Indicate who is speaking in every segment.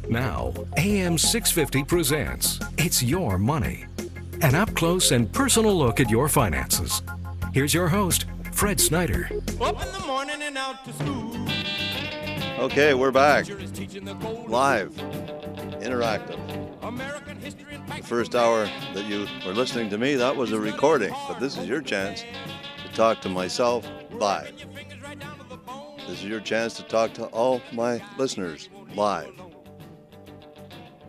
Speaker 1: Now, AM 650 presents It's Your Money, an up-close and personal look at your finances. Here's your host, Fred Snyder.
Speaker 2: Up in the morning and out to school.
Speaker 3: Okay, we're back. Live. Interactive. The first hour that you were listening to me, that was a recording, but this is your chance to talk to myself live. This is your chance to talk to all my listeners live.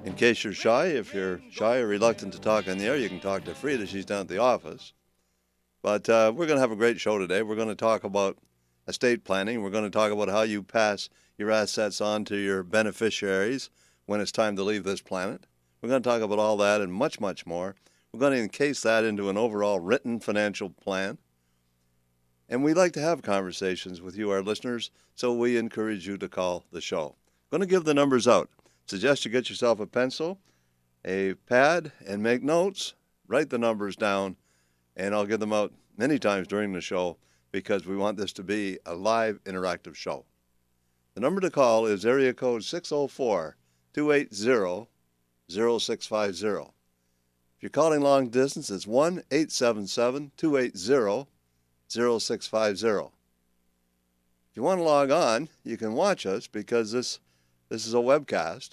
Speaker 3: In case you're shy, if you're shy or reluctant to talk on the air, you can talk to Frida. She's down at the office. But we're going to have a great show today. We're going to talk about estate planning. We're going to talk about how you pass your assets on to your beneficiaries when it's time to leave this planet. We're going to talk about all that and much, much more. We're going to encase that into an overall written financial plan. And we like to have conversations with you, our listeners, so we encourage you to call the show. I'm going to give the numbers out. Suggest you get yourself a pencil, a pad, and make notes. Write the numbers down, and I'll give them out many times during the show because we want this to be a live, interactive show. The number to call is area code 604-280-0650. If you're calling long distance, it's 1-877-280-0650. If you want to log on, you can watch us because this is a webcast.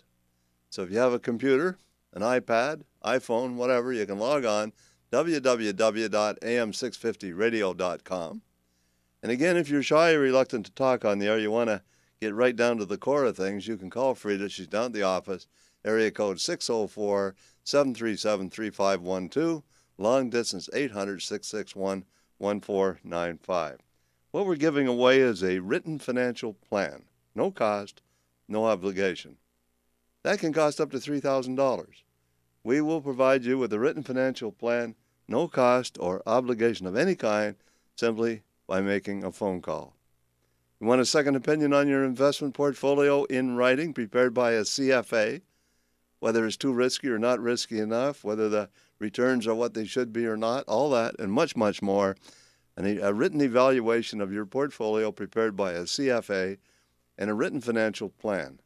Speaker 3: So if you have a computer, an iPad, iPhone, whatever, you can log on, www.am650radio.com. And again, if you're shy or reluctant to talk on the air, you want to get right down to the core of things, you can call Frida. She's down at the office, area code 604-737-3512, long distance 800-661-1495. What we're giving away is a written financial plan. No cost, no obligation. That can cost up to $3,000. We will provide you with a written financial plan, no cost or obligation of any kind, simply by making a phone call. You want a second opinion on your investment portfolio in writing, prepared by a CFA, whether it's too risky or not risky enough, whether the returns are what they should be or not, all that and much, much more. And a written evaluation of your portfolio prepared by a CFA and a written financial plan.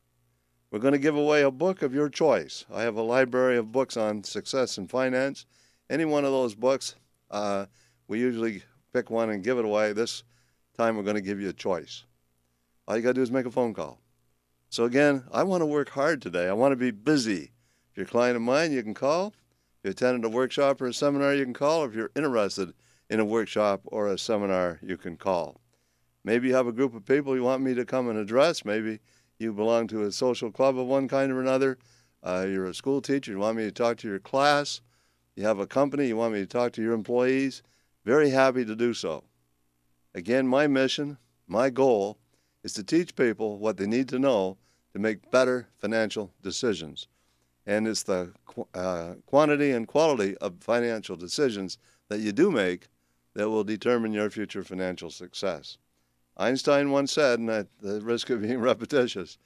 Speaker 3: We're going to give away a book of your choice. I have a library of books on success and finance. Any one of those books, we usually pick one and give it away. This time we're going to give you a choice. All you got to do is make a phone call. So again, I want to work hard today. I want to be busy. If you're a client of mine, you can call. If you attended a workshop or a seminar, you can call. If you're interested in a workshop or a seminar, you can call. Maybe you have a group of people you want me to come and address. Maybe you belong to a social club of one kind or another. You're a school teacher. You want me to talk to your class. You have a company. You want me to talk to your employees. Very happy to do so. Again, my mission, my goal, is to teach people what they need to know to make better financial decisions. And it's the quantity and quality of financial decisions that you do make that will determine your future financial success. Einstein once said, and at the risk of being repetitious,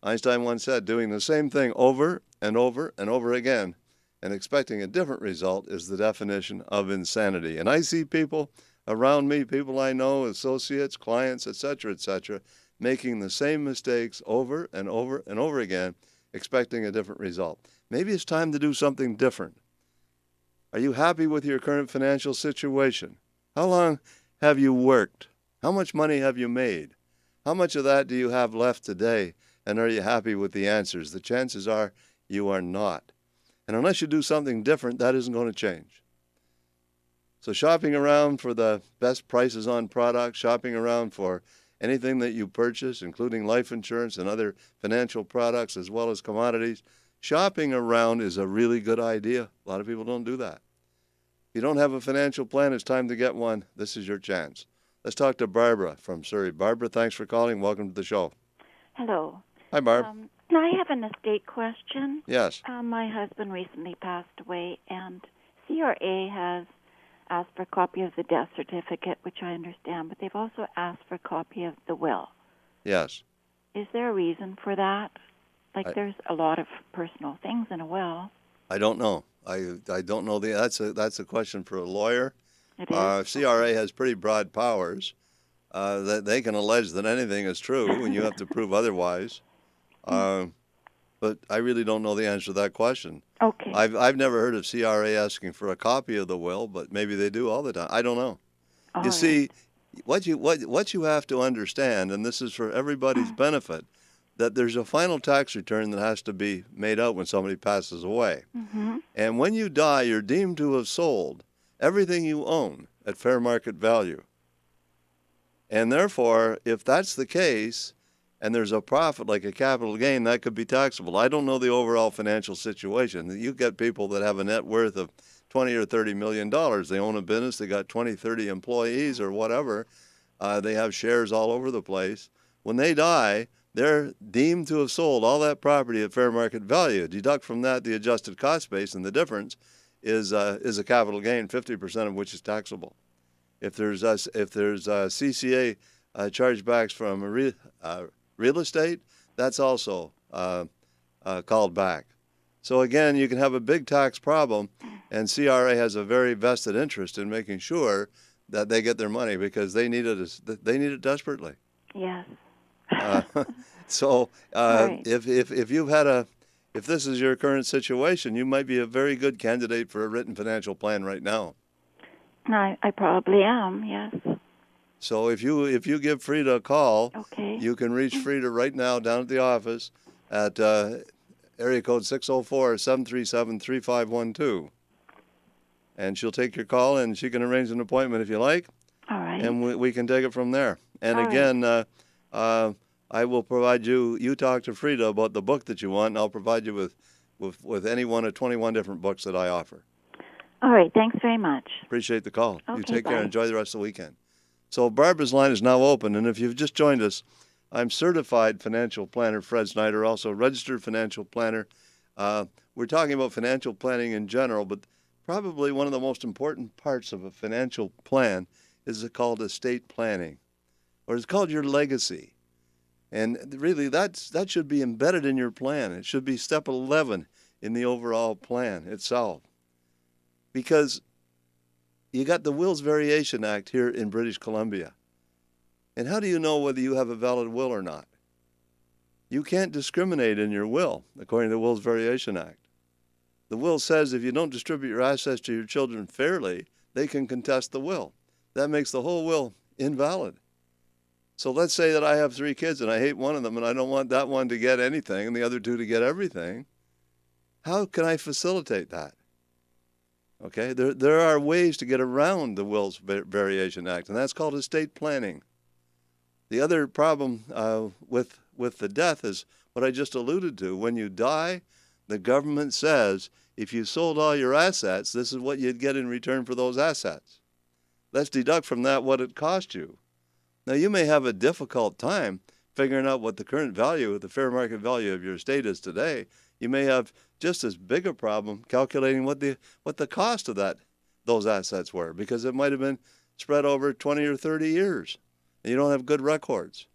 Speaker 3: Einstein once said, doing the same thing over and over and over again and expecting a different result is the definition of insanity. And I see people around me, people I know, associates, clients, etc., making the same mistakes over and over and over again, expecting a different result. Maybe it's time to do something different. Are you happy with your current financial situation? How long have you worked? How much money have you made? How much of that do you have left today? And are you happy with the answers? The chances are you are not. And unless you do something different, that isn't going to change. So shopping around for the best prices on products, shopping around for anything that you purchase, including life insurance and other financial products as well as commodities, shopping around is a really good idea. A lot of people don't do that. If you don't have a financial plan, it's time to get one. This is your chance. Let's talk to Barbara from Surrey. Barbara, thanks for calling. Welcome to the show.
Speaker 4: Hello.
Speaker 3: Hi, Barb.
Speaker 4: I have an estate question.
Speaker 3: Yes.
Speaker 4: My husband recently passed away, and CRA has asked for a copy of the death certificate, which I understand, but they've also asked for a copy of the will.
Speaker 3: Yes.
Speaker 4: Is there a reason for that? There's a lot of personal things in a will.
Speaker 3: I don't know. I don't know. That's a question for a lawyer.
Speaker 4: It is.
Speaker 3: CRA has pretty broad powers. That they can allege that anything is true, and you have to prove otherwise. but I really don't know the answer to that question.
Speaker 4: Okay.
Speaker 3: I've never heard of CRA asking for a copy of the will, but maybe they do all the time. I don't know.
Speaker 4: All
Speaker 3: You
Speaker 4: right.
Speaker 3: see, what you have to understand, and this is for everybody's benefit, that there's a final tax return that has to be made out when somebody passes away.
Speaker 4: Mm-hmm.
Speaker 3: And when you die, you're deemed to have sold everything you own at fair market value. And therefore, if that's the case, and there's a profit like a capital gain, that could be taxable. I don't know the overall financial situation. You get people that have a net worth of $20 or $30 million. They own a business, they got 20, 30 employees or whatever. They have shares all over the place. When they die, they're deemed to have sold all that property at fair market value. Deduct from that the adjusted cost base, and the difference is a capital gain, 50% of which is taxable. If there's CCA chargebacks from real estate, that's also called back. So again, you can have a big tax problem, and CRA has a very vested interest in making sure that they get their money because they need it desperately.
Speaker 4: Yes.
Speaker 3: So
Speaker 4: Right.
Speaker 3: if this is your current situation, you might be a very good candidate for a written financial plan right now.
Speaker 4: I probably am. Yes.
Speaker 3: So if you give Frida a call,
Speaker 4: Okay.
Speaker 3: you can reach Frida right now down at the office at area code 604-737-3512. And she'll take your call, and she can arrange an appointment if you like,
Speaker 4: All right.
Speaker 3: and we can take it from there. And
Speaker 4: All right.
Speaker 3: again, I will provide you talk to Frida about the book that you want, and I'll provide you with any one of 21 different books that I offer.
Speaker 4: All right. Thanks very much.
Speaker 3: Appreciate the call.
Speaker 4: Okay,
Speaker 3: You take care.
Speaker 4: bye.
Speaker 3: Enjoy the rest of the weekend. So Barbara's line is now open, and if you've just joined us, I'm certified financial planner Fred Snyder, also registered financial planner. We're talking about financial planning in general, but probably one of the most important parts of a financial plan is called estate planning, or it's called your legacy. And really, that should be embedded in your plan. It should be step 11 in the overall plan itself. Because you got the Wills Variation Act here in British Columbia. And how do you know whether you have a valid will or not? You can't discriminate in your will, according to the Wills Variation Act. The will says if you don't distribute your assets to your children fairly, they can contest the will. That makes the whole will invalid. So let's say that I have 3 kids and I hate one of them and I don't want that one to get anything and the other 2 to get everything. How can I facilitate that? Okay, there are ways to get around the Wills Variation Act, and that's called estate planning. The other problem with the death is what I just alluded to. When you die, the government says if you sold all your assets, this is what you'd get in return for those assets. Let's deduct from that what it cost you. Now, you may have a difficult time figuring out what the current value, the fair market value of your estate is today. You may have just as big a problem calculating what the cost of those assets were, because it might have been spread over 20 or 30 years, and you don't have good records.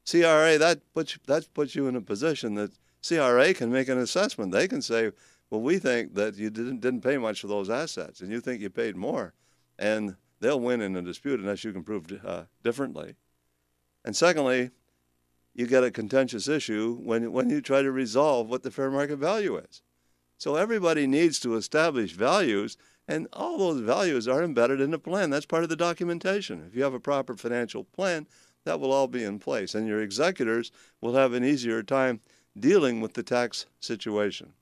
Speaker 3: CRA, that puts you in a position that CRA can make an assessment. They can say, well, we think that you didn't pay much for those assets, and you think you paid more, and they'll win in a dispute unless you can prove differently. And secondly, you get a contentious issue when you try to resolve what the fair market value is. So everybody needs to establish values, and all those values are embedded in the plan. That's part of the documentation. If you have a proper financial plan, that will all be in place, and your executors will have an easier time dealing with the tax situation.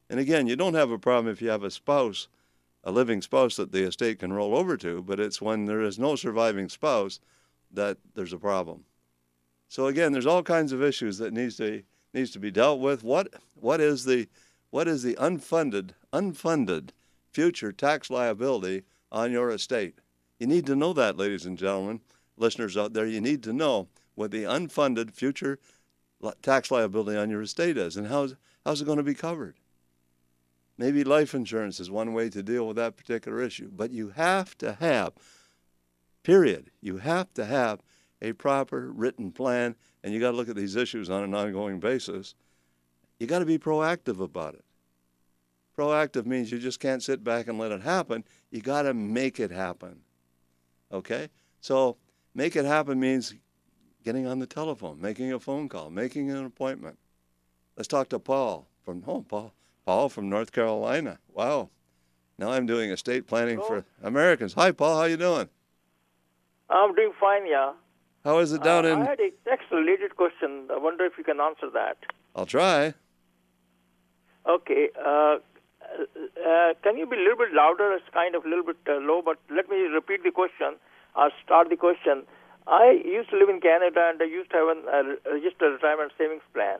Speaker 3: And again, you don't have a problem if you have a spouse, a living spouse that the estate can roll over to, but it's when there is no surviving spouse that there's a problem. So again, there's all kinds of issues that needs to be dealt with. What is the unfunded future tax liability on your estate? You need to know that, ladies and gentlemen, listeners out there. You need to know what the unfunded future tax liability on your estate is, and how's it going to be covered. Maybe life insurance is one way to deal with that particular issue, but you have to have, you have to have a proper written plan, and you got to look at these issues on an ongoing basis. You got to be proactive about it. Proactive means you just can't sit back and let it happen. You got to make it happen. Okay? So make it happen means getting on the telephone, making a phone call, making an appointment. Let's talk to Paul Paul from North Carolina. Wow. Now I'm doing estate planning for Americans. Hi, Paul. How you doing?
Speaker 5: I'm doing fine, yeah.
Speaker 3: How is it down in?
Speaker 5: I had a tax-related question. I wonder if you can answer that.
Speaker 3: I'll try.
Speaker 5: Okay. Can you be a little bit louder? It's kind of a little bit low, but let me repeat the question. I'll start the question. I used to live in Canada, and I used to have a registered retirement savings plan.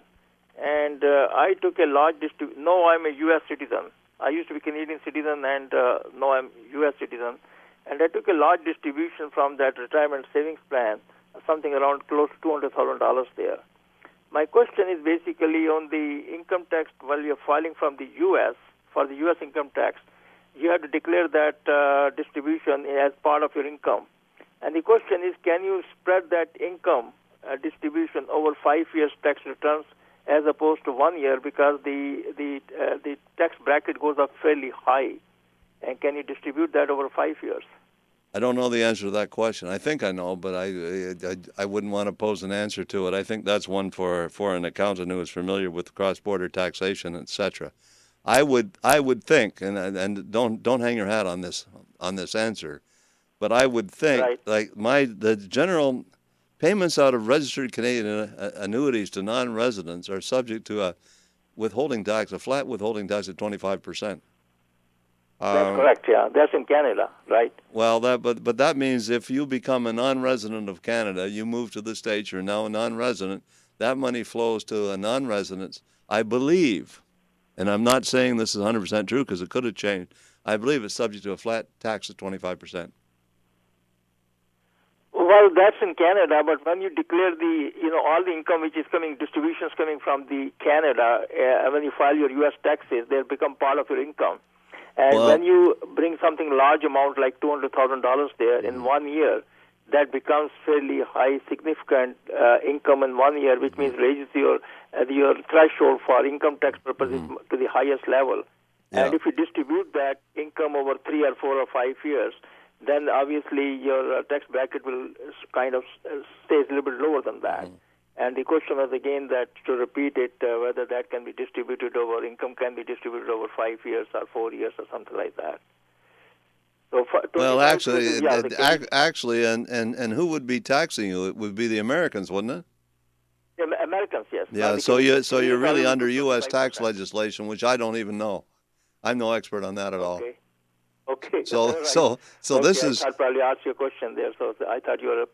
Speaker 5: And I took a large distribution. No, I'm a U.S. citizen. I used to be Canadian citizen, and now I'm U.S. citizen. And I took a large distribution from that retirement savings plan, something around close to $200,000 there. My question is basically on the income tax. While you're filing from the U.S., for the U.S. income tax, you have to declare that distribution as part of your income. And the question is, can you spread that income distribution over 5 years tax returns as opposed to 1 year, because the tax bracket goes up fairly high? And can you distribute that over 5 years?
Speaker 3: I don't know the answer to that question. I think I know, but I wouldn't want to pose an answer to it. I think that's one for an accountant who is familiar with cross-border taxation, etc. I would think, and don't hang your hat on this answer, but I would think the general payments out of registered Canadian annuities to non-residents are subject to a flat withholding tax of 25%.
Speaker 5: That's correct, yeah. That's in Canada, right?
Speaker 3: Well, but that means if you become a non-resident of Canada, you move to the States, you're now a non-resident, that money flows to a non-resident, I believe, and I'm not saying this is 100% true because it could have changed, I believe it's subject to a flat tax of 25%.
Speaker 5: Well, that's in Canada, but when you declare all the income which is coming, distributions coming from the Canada, when you file your U.S. taxes, they become part of your income. And when you bring something large amount like $200,000 there in 1 year, that becomes fairly high, significant income in 1 year, which means raises your threshold for income tax purposes to the highest level. Yeah. And if you distribute that income over 3 or 4 or 5 years, then obviously your tax bracket will kind of stays a little bit lower than that. And the question was again that, to repeat it, whether that can be distributed over, income can be distributed over 5 years or 4 years or something like that. So
Speaker 3: well, actually, and who would be taxing you? It would be the Americans, wouldn't it?
Speaker 5: Americans, yes.
Speaker 3: Yeah, so you're really under U.S. tax legislation, which I don't even know. I'm no expert on that at all.
Speaker 5: Okay.
Speaker 3: So this is.
Speaker 5: I'll probably ask you a question there. So I thought you were.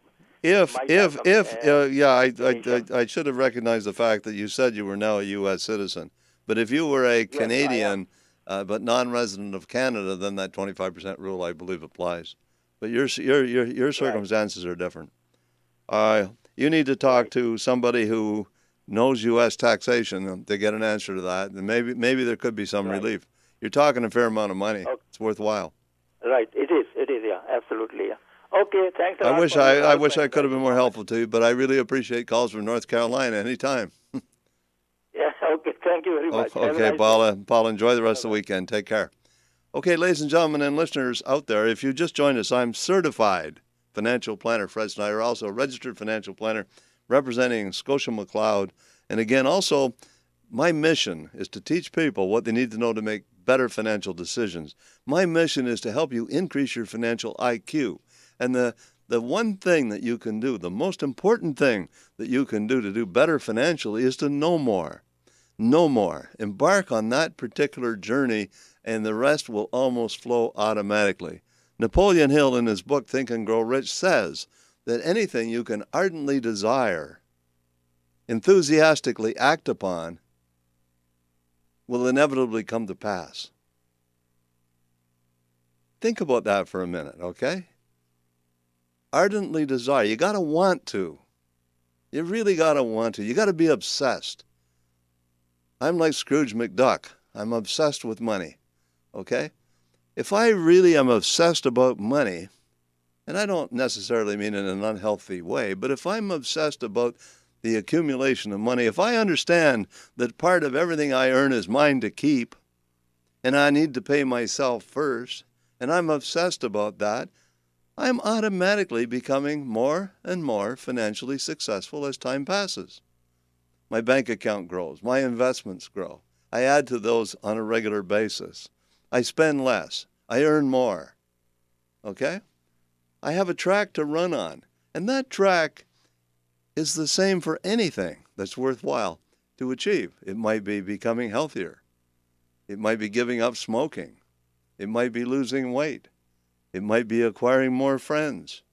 Speaker 3: I should have recognized the fact that you said you were now a U.S. citizen. But if you were a Canadian, but non-resident of Canada, then that 25% rule, I believe, applies. But your circumstances are different. You need to talk to somebody who knows U.S. taxation to get an answer to that, and maybe there could be some relief. You're talking a fair amount of money. Okay. It's worthwhile.
Speaker 5: Right. It is, yeah. Absolutely, yeah. Okay, thanks a lot.
Speaker 3: I wish I could have been more helpful to you, but I really appreciate calls from North Carolina anytime.
Speaker 5: Yeah, okay. Thank you very much.
Speaker 3: Okay, nice Paul, enjoy the rest of the weekend. Take care. Okay, ladies and gentlemen and listeners out there, if you just joined us, I'm certified financial planner Fred Snyder, also a registered financial planner representing Scotia McLeod. And again, also, my mission is to teach people what they need to know to make better financial decisions. My mission is to help you increase your financial IQ. And the one thing that you can do, the most important thing that you can do to do better financially is to know more. Know more. Embark on that particular journey, and the rest will almost flow automatically. Napoleon Hill, in his book Think and Grow Rich, says that anything you can ardently desire, enthusiastically act upon, will inevitably come to pass. Think about that for a minute, okay? Ardently desire. You got to want to. You really got to want to. You got to be obsessed. I'm like Scrooge McDuck. I'm obsessed with money, okay? If I really am obsessed about money, and I don't necessarily mean in an unhealthy way, but if I'm obsessed about the accumulation of money, if I understand that part of everything I earn is mine to keep, and I need to pay myself first, and I'm obsessed about that, I'm automatically becoming more and more financially successful as time passes. My bank account grows. My investments grow. I add to those on a regular basis. I spend less. I earn more. Okay? I have a track to run on. And that track is the same for anything that's worthwhile to achieve. It might be becoming healthier. It might be giving up smoking. It might be losing weight. It might be acquiring more friends.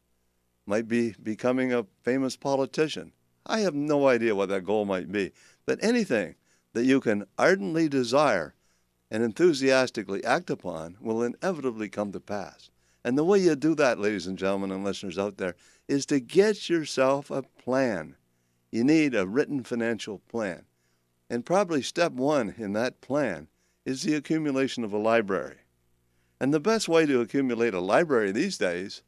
Speaker 3: It might be becoming a famous politician. I have no idea what that goal might be. But anything that you can ardently desire and enthusiastically act upon will inevitably come to pass. And the way you do that, ladies and gentlemen and listeners out there, is to get yourself a plan. You need a written financial plan. And probably step one in that plan is the accumulation of a library. And the best way to accumulate a library these days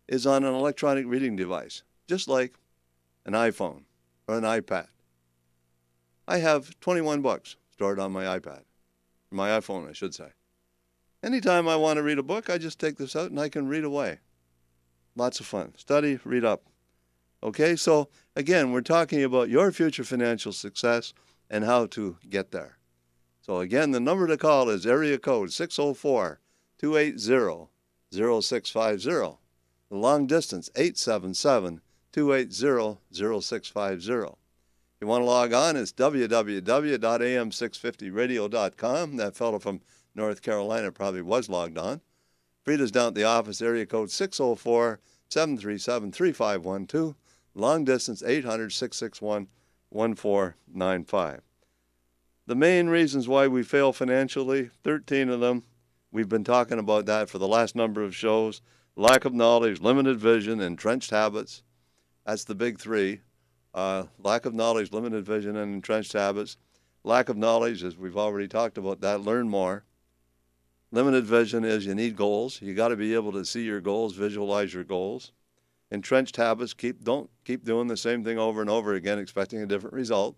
Speaker 3: is on an electronic reading device, just like an iPhone or an iPad. I have 21 books stored on my iPad, my iPhone, I should say. Anytime I want to read a book, I just take this out and I can read away. Lots of fun. Study, read up. Okay, so again, we're talking about your future financial success and how to get there. So again, the number to call is area code 604-280-0650. The long distance, 877-280-0650. If you want to log on, it's www.am650radio.com. That fellow from North Carolina probably was logged on. Frida's down at the office, area code 604-737-3512. Long distance, 800-661-1495. The main reasons why we fail financially, 13 of them. We've been talking about that for the last number of shows. Lack of knowledge, limited vision, entrenched habits. That's the big three. Lack of knowledge, limited vision, and entrenched habits. Lack of knowledge, as we've already talked about that, learn more. Limited vision is you need goals. You got to be able to see your goals, visualize your goals. Entrenched habits, don't keep doing the same thing over and over again, expecting a different result,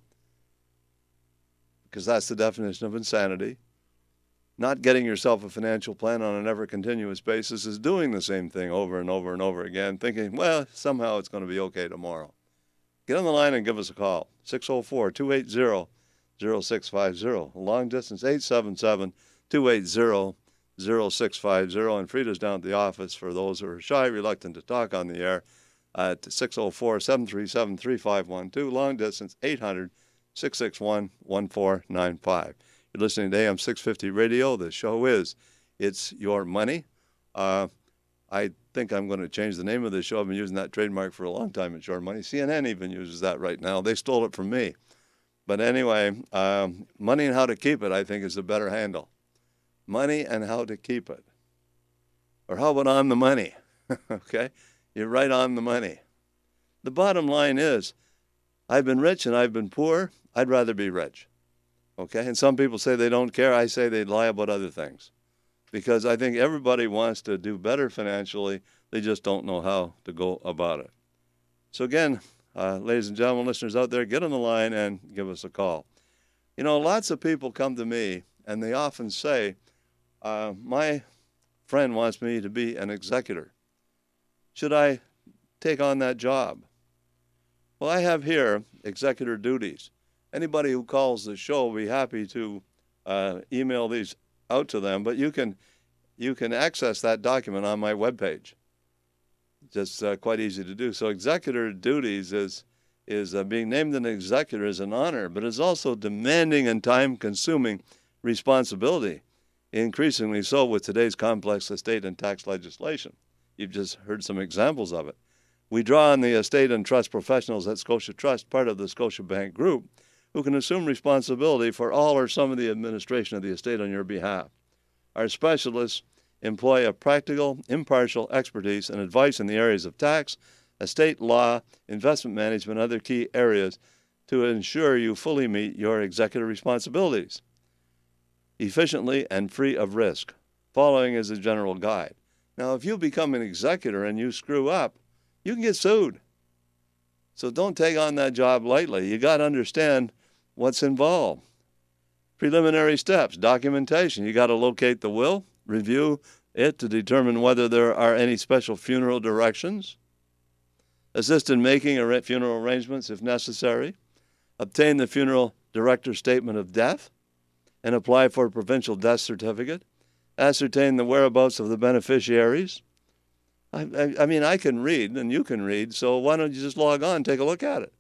Speaker 3: because that's the definition of insanity. Not getting yourself a financial plan on an ever-continuous basis is doing the same thing over and over and over again, thinking, well, somehow it's going to be okay tomorrow. Get on the line and give us a call, 604-280-0650. Long distance, 877-280-0650. And Frida's down at the office for those who are shy, reluctant to talk on the air at 604-737-3512. Long distance, 800-661-1495. You're listening to AM 650 Radio. The show is It's Your Money. I think I'm going to change the name of the show. I've been using that trademark for a long time, It's Your Money. CNN even uses that right now. They stole it from me. But anyway, Money and How to Keep It, I think, is a better handle. Money and How to Keep It. Or how about On the Money? Okay? You're right on the money. The bottom line is, I've been rich and I've been poor. I'd rather be rich. Okay? And some people say they don't care. I say they lie about other things. Because I think everybody wants to do better financially. They just don't know how to go about it. So again, ladies and gentlemen, listeners out there, get on the line and give us a call. You know, lots of people come to me and they often say, my friend wants me to be an executor. Should I take on that job? Well, I have here executor duties. Anybody who calls the show will be happy to email these out to them, but you can access that document on my webpage. Just quite easy to do. So executor duties is being named an executor is an honor, but it's also demanding and time-consuming responsibility, increasingly so with today's complex estate and tax legislation. You've just heard some examples of it. We draw on the estate and trust professionals at Scotia Trust, part of the Scotiabank Group, who can assume responsibility for all or some of the administration of the estate on your behalf. Our specialists employ a practical, impartial expertise and advice in the areas of tax, estate law, investment management, and other key areas to ensure you fully meet your executive responsibilities efficiently and free of risk. Following is a general guide. Now, if you become an executor and you screw up, you can get sued. So don't take on that job lightly. You got to understand what's involved. Preliminary steps, documentation. You got to locate the will, review it to determine whether there are any special funeral directions, assist in making funeral arrangements if necessary, obtain the funeral director's statement of death, and apply for a provincial death certificate, ascertain the whereabouts of the beneficiaries. I mean, I can read and you can read, so why don't you just log on and take a look at it?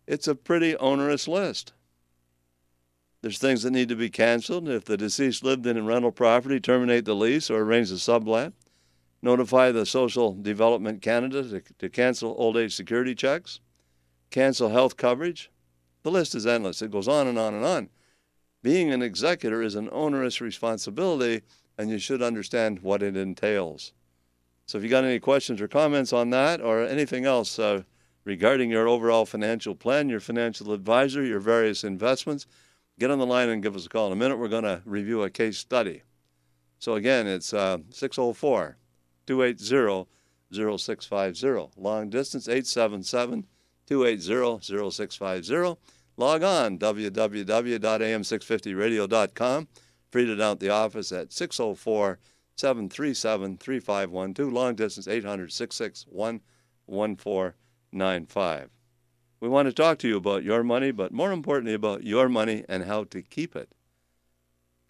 Speaker 3: It's a pretty onerous list. There's things that need to be canceled. If the deceased lived in a rental property, terminate the lease or arrange a sublet. Notify the Social Development Canada to cancel old age security checks. Cancel health coverage. The list is endless. It goes on and on and on. Being an executor is an onerous responsibility, and you should understand what it entails. So if you got any questions or comments on that or anything else regarding your overall financial plan, your financial advisor, your various investments, get on the line and give us a call. In a minute, we're going to review a case study. So again, it's 604-280-0650. Long distance, 877-280-0650. Log on, www.am650radio.com. Free to down at the office at 604-737-3512. Long distance, 800-661-1495. We want to talk to you about your money, but more importantly about your money and how to keep it.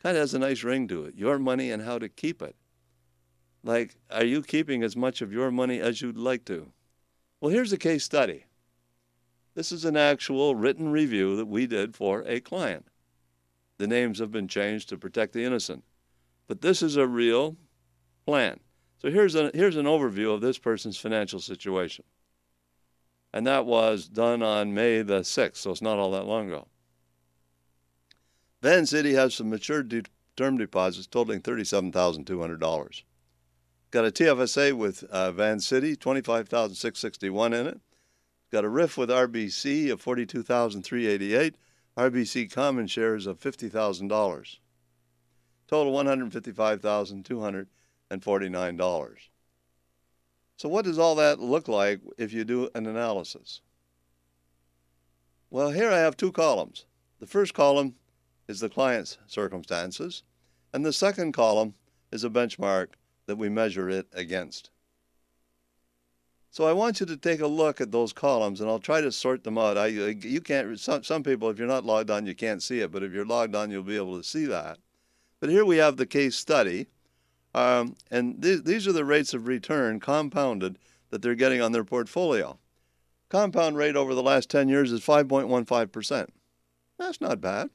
Speaker 3: Kind of has a nice ring to it. Your money and how to keep it. Like, are you keeping as much of your money as you'd like to? Well, here's a case study. This is an actual written review that we did for a client. The names have been changed to protect the innocent. But this is a real plan. So here's an overview of this person's financial situation. And that was done on May the 6th, so it's not all that long ago. Van City has some matured term deposits totaling $37,200. Got a TFSA with Van City, $25,661 in it. Got a RIF with RBC of $42,388. RBC common shares of $50,000. Total $155,249. So what does all that look like if you do an analysis? Well, here I have two columns. The first column is the client's circumstances, and the second column is a benchmark that we measure it against. So I want you to take a look at those columns, and I'll try to sort them out. You can't. Some people, if you're not logged on, you can't see it, but if you're logged on, you'll be able to see that. But here we have the case study, and these are the rates of return compounded that they're getting on their portfolio. Compound rate over the last 10 years is 5.15%. That's not bad.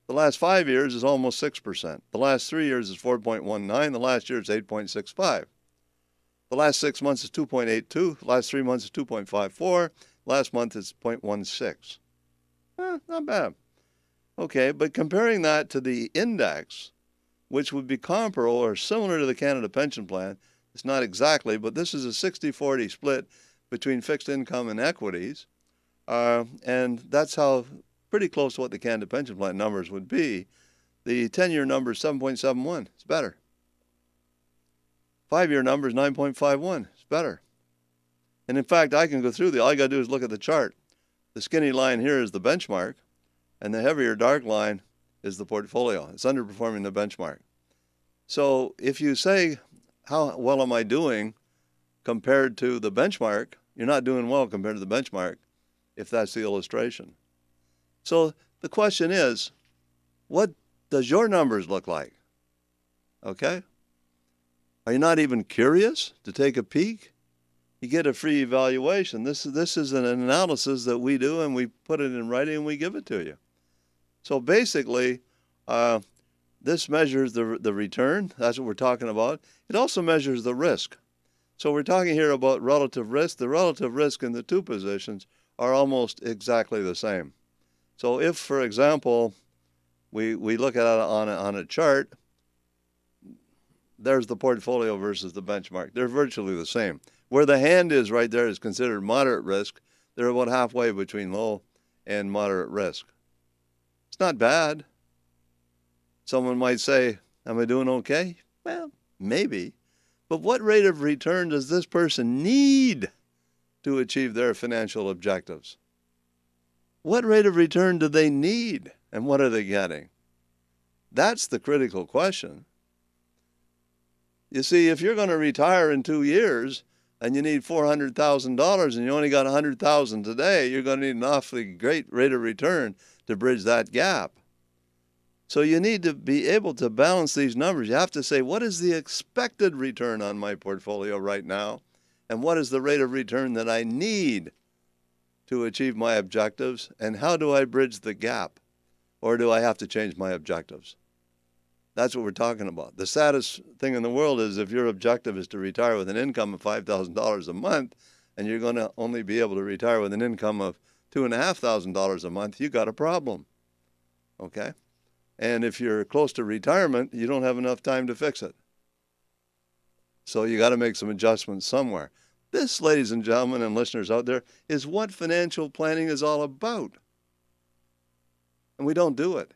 Speaker 3: The last 5 years is almost 6%. The last 3 years is 4.19. The last year is 8.65. The last 6 months is 2.82. The last 3 months is 2.54. Last month is 0.16. Not bad. Okay, but comparing that to the index, which would be comparable or similar to the Canada Pension Plan, it's not exactly, but this is a 60-40 split between fixed income and equities, and that's how pretty close to what the Canada Pension Plan numbers would be. The 10-year number is 7.71. It's better. 5-year number is 9.51. It's better. And in fact, I can go through all you got to do is look at the chart. The skinny line here is the benchmark, and the heavier dark line is the portfolio. It's underperforming the benchmark. So if you say, how well am I doing compared to the benchmark, you're not doing well compared to the benchmark, if that's the illustration. So the question is, what does your numbers look like? Okay? Are you not even curious to take a peek? You get a free evaluation. This is an analysis that we do, and we put it in writing and we give it to you. So basically, this measures the return. That's what we're talking about. It also measures the risk. So we're talking here about relative risk. The relative risk in the two positions are almost exactly the same. So if, for example, we look at it on a chart, there's the portfolio versus the benchmark. They're virtually the same. Where the hand is right there is considered moderate risk. They're about halfway between low and moderate risk. It's not bad. Someone might say, am I doing okay? Well, maybe. But what rate of return does this person need to achieve their financial objectives? What rate of return do they need, and what are they getting? That's the critical question. You see, if you're going to retire in 2 years, and you need $400,000 and you only got $100,000 today, you're going to need an awfully great rate of return to bridge that gap. So you need to be able to balance these numbers. You have to say, what is the expected return on my portfolio right now? And what is the rate of return that I need to achieve my objectives? And how do I bridge the gap? Or do I have to change my objectives? That's what we're talking about. The saddest thing in the world is if your objective is to retire with an income of $5,000 a month, and you're going to only be able to retire with an income of $2,500 a month, you got a problem. Okay? And if you're close to retirement, you don't have enough time to fix it. So you got to make some adjustments somewhere. This, ladies and gentlemen and listeners out there, is what financial planning is all about. And we don't do it.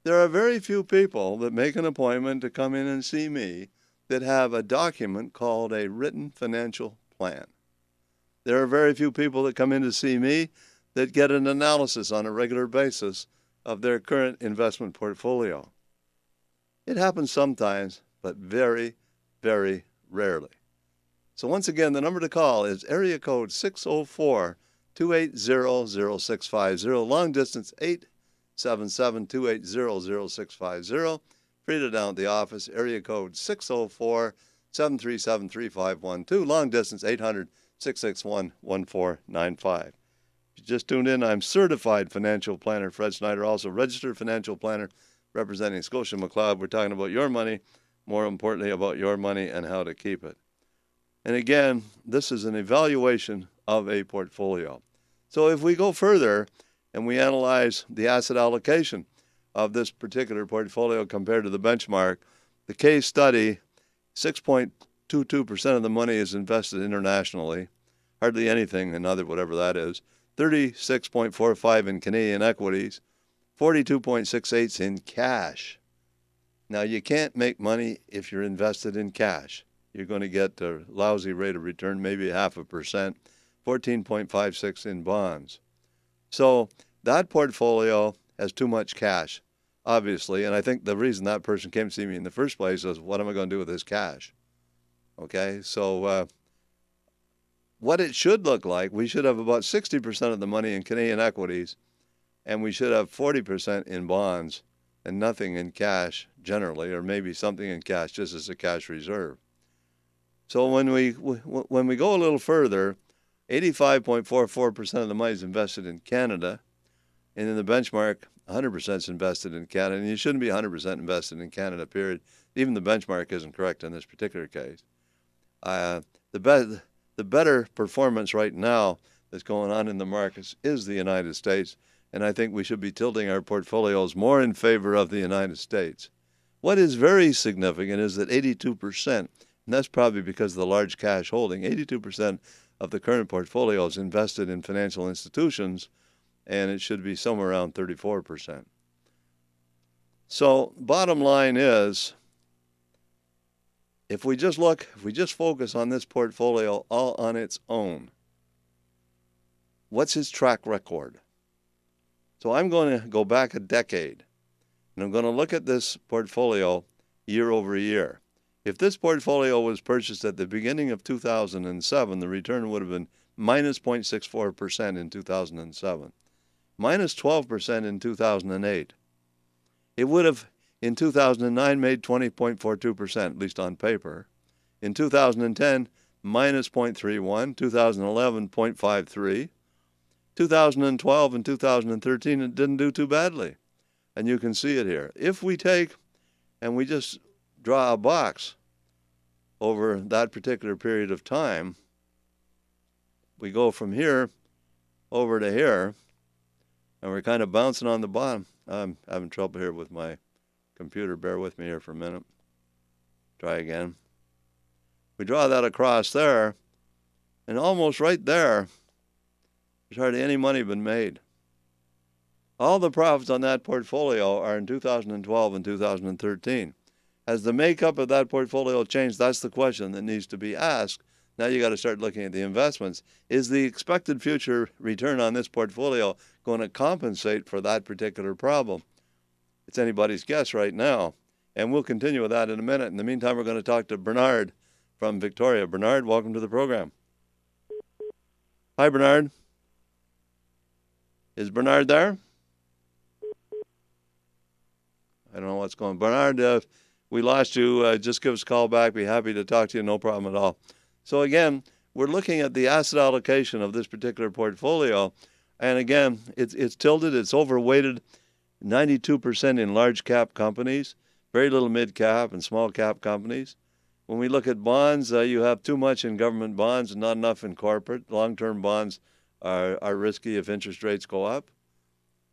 Speaker 3: There are very few people that make an appointment to come in and see me that have a document called a written financial plan. There are very few people that come in to see me that get an analysis on a regular basis of their current investment portfolio. It happens sometimes, but very, very rarely. So once again, the number to call is area code 604-280-0650, long distance 877-280-0650. Frida down at the office, area code 604-737-3512, long distance 800-661-1495. You just tuned in. I'm certified financial planner Fred Snyder, also registered financial planner representing Scotia McLeod. We're talking about your money, more importantly about your money and how to keep it. And again, this is an evaluation of a portfolio. So if we go further and we analyze the asset allocation of this particular portfolio compared to the benchmark, the case study, 6.22% of the money is invested internationally, hardly anything in other whatever that is. 36.45 in Canadian equities, 42.68 in cash. Now, you can't make money if you're invested in cash. You're going to get a lousy rate of return, maybe 0.5%, 14.56 in bonds. So that portfolio has too much cash, obviously, and I think the reason that person came to see me in the first place was, what am I going to do with this cash? Okay, so what it should look like, we should have about 60% of the money in Canadian equities, and we should have 40% in bonds and nothing in cash generally, or maybe something in cash just as a cash reserve. So when we go a little further, 85.44% of the money is invested in Canada, and in the benchmark, 100% is invested in Canada, and you shouldn't be 100% invested in Canada, period. Even the benchmark isn't correct in this particular case. The better performance right now that's going on in the markets is the United States, and I think we should be tilting our portfolios more in favor of the United States. What is very significant is that 82%, and that's probably because of the large cash holding, 82% of the current portfolio is invested in financial institutions, and it should be somewhere around 34%. So bottom line is, if we just focus on this portfolio all on its own, what's its track record? So I'm going to go back a decade, and I'm going to look at this portfolio year over year. If this portfolio was purchased at the beginning of 2007, the return would have been minus 0.64% in 2007, minus 12% in 2008. It would have, in 2009, made 20.42%, at least on paper. In 2010, minus 0.31, 2011, 0.53. 2012 and 2013, it didn't do too badly. And you can see it here. If we take and we just draw a box over that particular period of time, we go from here over to here, and we're kind of bouncing on the bottom. I'm having trouble here with my computer. Bear with me here for a minute. Try again. We draw that across there, and almost right there, there's hardly any money been made. All the profits on that portfolio are in 2012 and 2013. Has the makeup of that portfolio changed? That's the question that needs to be asked. Now you got to start looking at the investments. Is the expected future return on this portfolio going to compensate for that particular problem? It's anybody's guess right now. And we'll continue with that in a minute. In the meantime, we're going to talk to Bernard from Victoria. Bernard, welcome to the program. Hi, Bernard. Is Bernard there? I don't know what's going on. Bernard, we lost you. Just give us a call back. Be happy to talk to you. No problem at all. So again, we're looking at the asset allocation of this particular portfolio. And again, it's tilted. It's overweighted 92% in large cap companies, very little mid cap and small cap companies. When we look at bonds, you have too much in government bonds and not enough in corporate. Long-term bonds are risky if interest rates go up.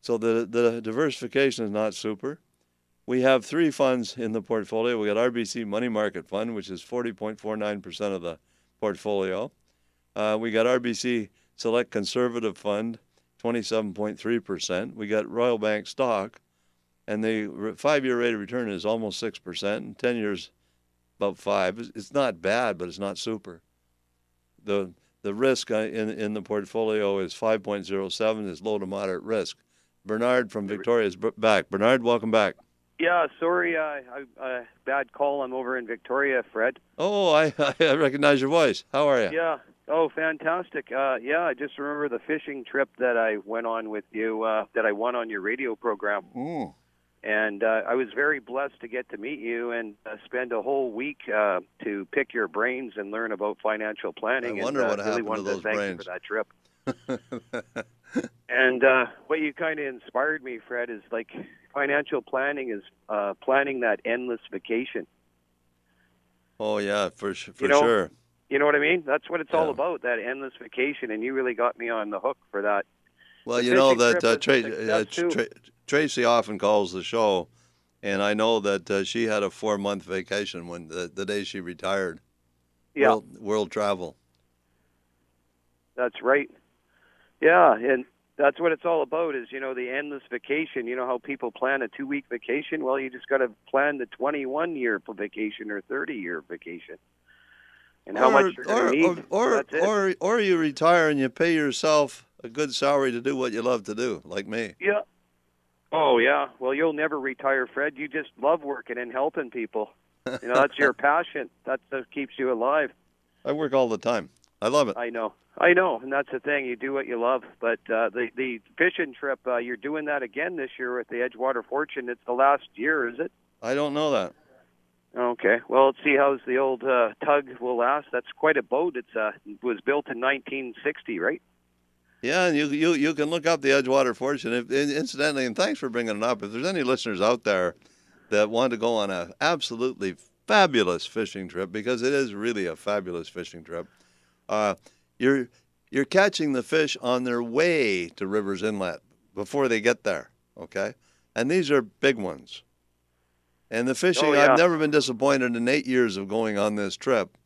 Speaker 3: So the diversification is not super. We have 3 funds in the portfolio. We got RBC Money Market Fund, which is 40.49% of the portfolio. We got RBC Select Conservative Fund, 27.3%. We got Royal Bank Stock, and the 5-year rate of return is almost 6%, and 10 years about 5. It's not bad, but it's not super. The risk in the portfolio is 5.07. Is low to moderate risk. Bernard from Victoria is back. Bernard, welcome back.
Speaker 6: Yeah, sorry, bad call. I'm over in Victoria, Fred.
Speaker 3: Oh, I recognize your voice. How are you?
Speaker 6: Yeah. Oh, fantastic. Yeah, I just remember the fishing trip that I went on with you, that I won on your radio program.
Speaker 3: Mm.
Speaker 6: And I was very blessed to get to meet you and spend a whole week to pick your brains and learn about financial planning.
Speaker 3: I wonder what
Speaker 6: really
Speaker 3: happened to those
Speaker 6: thank
Speaker 3: brains.
Speaker 6: you for that trip. And what you kind of inspired me, Fred, is like financial planning is planning that endless vacation.
Speaker 3: Oh, yeah, for sure.
Speaker 6: You know what I mean? That's what it's all about, that endless vacation, and you really got me on the hook for that.
Speaker 3: Well, you know that Tracy often calls the show, and I know that she had a 4-month vacation when the day she retired.
Speaker 6: Yeah.
Speaker 3: World travel.
Speaker 6: That's right. Yeah, and that's what it's all about is, the endless vacation. You know how people plan a 2-week vacation? Well, you just got to plan the 21-year vacation or 30-year vacation. And how much you're going to need.
Speaker 3: Or you retire and you pay yourself a good salary to do what you love to do, like me.
Speaker 6: Yeah. Oh, yeah. Well, you'll never retire, Fred. You just love working and helping people. That's your passion. That's what keeps you alive.
Speaker 3: I work all the time. I love it.
Speaker 6: I know, and that's the thing. You do what you love. But the fishing trip, you're doing that again this year with the Edgewater Fortune. It's the last year, is it?
Speaker 3: I don't know that.
Speaker 6: Okay. Well, let's see how's the old tug will last. That's quite a boat. It was built in 1960, right?
Speaker 3: Yeah, and you can look up the Edgewater Fortune. Incidentally, and thanks for bringing it up. If there's any listeners out there that want to go on a absolutely fabulous fishing trip, because it is really a fabulous fishing trip, you're catching the fish on their way to Rivers Inlet before they get there, okay? And these are big ones. And the fishing, I've never been disappointed in 8 years of going on this trip.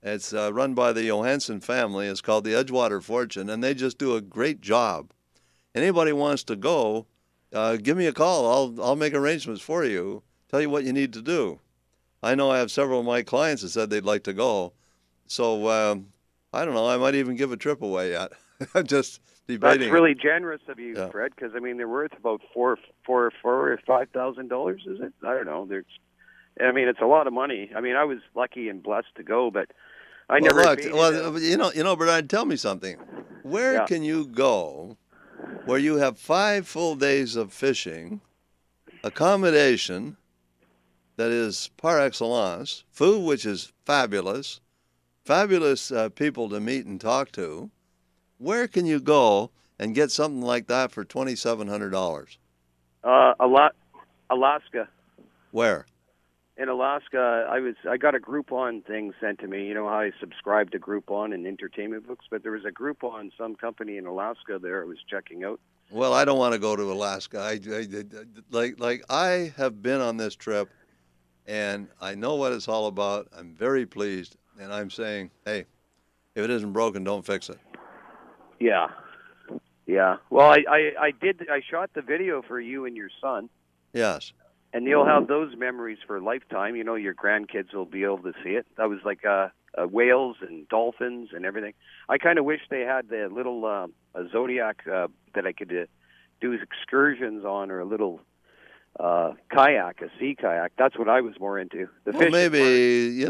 Speaker 3: It's run by the Johansson family. It's called the Edgewater Fortune, and they just do a great job. Anybody wants to go, give me a call. I'll make arrangements for you, tell you what you need to do. I know I have several of my clients that said they'd like to go. So, I don't know, I might even give a trip away yet. I'm just debating.
Speaker 6: That's really generous of you, Fred, because, they're worth about $4,000 or $5,000, is it? I don't know. It's a lot of money. I was lucky and blessed to go, but I never.
Speaker 3: Bernard, tell me something. Where can you go where you have 5 full days of fishing, accommodation that is par excellence, food which is fabulous people to meet and talk to? Where can you go and get something like that for $2,700?
Speaker 6: Alaska.
Speaker 3: Where?
Speaker 6: In Alaska, I got a Groupon thing sent to me. You know how I subscribe to Groupon and entertainment books, but there was a Groupon, some company in Alaska there I was checking out.
Speaker 3: Well, I don't want to go to Alaska. I have been on this trip, and I know what it's all about. I'm very pleased, and I'm saying, hey, if it isn't broken, don't fix it.
Speaker 6: Yeah. Well, I shot the video for you and your son.
Speaker 3: Yes.
Speaker 6: And you'll have those memories for a lifetime. Your grandkids will be able to see it. That was like whales and dolphins and everything. I kind of wish they had the little Zodiac that I could do excursions on, or a little kayak, a sea kayak. That's what I was more into. The
Speaker 3: Well,
Speaker 6: fishing
Speaker 3: maybe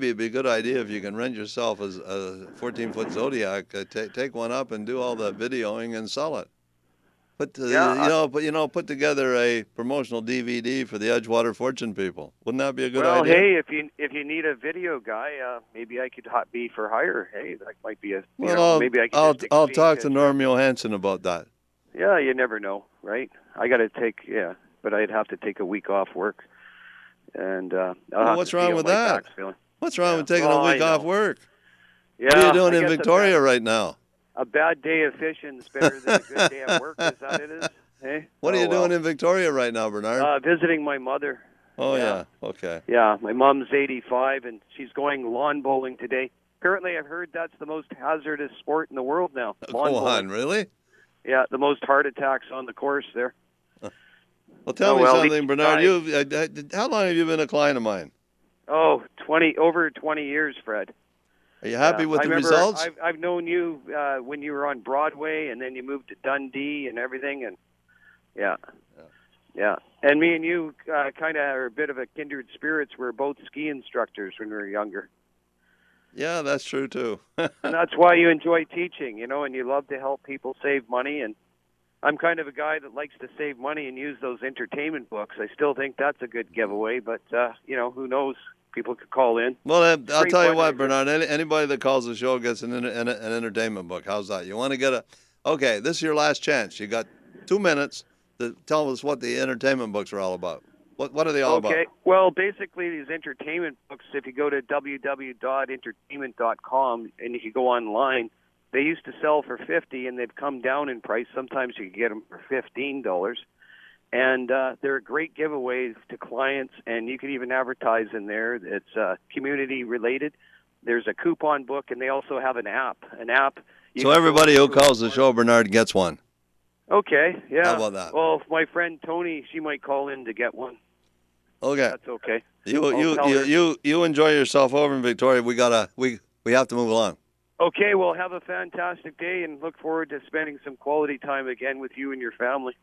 Speaker 3: it'd be a good idea if you can rent yourself a 14-foot Zodiac, take one up and do all the videoing and sell it. Put put together a promotional DVD for the Edgewater Fortune people. Wouldn't that be a good idea?
Speaker 6: Well, hey, if you need a video guy, maybe I could be for hire. Hey, that might be a. Maybe I could.
Speaker 3: I'll talk to Norm Johansson about that.
Speaker 6: Yeah, you never know, right? I got to but I'd have to take a week off work. And
Speaker 3: what's wrong with that? What's wrong with taking a week off work?
Speaker 6: Yeah,
Speaker 3: what are you doing in Victoria right now?
Speaker 6: A bad day of fishing is better than a good day at work. Is that it is? Hey?
Speaker 3: What are you doing in Victoria right now, Bernard?
Speaker 6: Visiting my mother.
Speaker 3: Oh, yeah. Okay.
Speaker 6: Yeah, my mom's 85, and she's going lawn bowling today. Apparently, I've heard that's the most hazardous sport in the world now.
Speaker 3: Go on, really?
Speaker 6: Yeah, the most heart attacks on the course there.
Speaker 3: Well, tell me something, Bernard. How long have you been a client of mine?
Speaker 6: Oh, over 20 years, Fred.
Speaker 3: Are you happy with the results?
Speaker 6: I've known you when you were on Broadway, and then you moved to Dundee and everything, and yeah. And me and you kind of are a bit of a kindred spirits. We're both ski instructors when we were younger.
Speaker 3: Yeah, that's true too.
Speaker 6: And that's why you enjoy teaching, and you love to help people save money. And I'm kind of a guy that likes to save money and use those entertainment books. I still think that's a good giveaway, but who knows? People could call in.
Speaker 3: Well, I'll tell you what, Bernard. Anybody that calls the show gets an entertainment book. How's that? You want to get Okay, this is your last chance. You got 2 minutes to tell us what the entertainment books are all about. What are they all about?
Speaker 6: Okay. Well, basically, these entertainment books, if you go to www.entertainment.com and if you go online, they used to sell for $50 and they've come down in price. Sometimes you can get them for $15. And they're a great giveaway to clients, and you can even advertise in there. It's community related. There's a coupon book, and they also have an app.
Speaker 3: So everybody who calls the show, Bernard, gets one.
Speaker 6: Okay, yeah.
Speaker 3: How about that?
Speaker 6: Well, my friend Tony, she might call in to get one.
Speaker 3: Okay.
Speaker 6: That's okay.
Speaker 3: You enjoy yourself over in Victoria. We have to move along.
Speaker 6: Okay, well, have a fantastic day, and look forward to spending some quality time again with you and your family.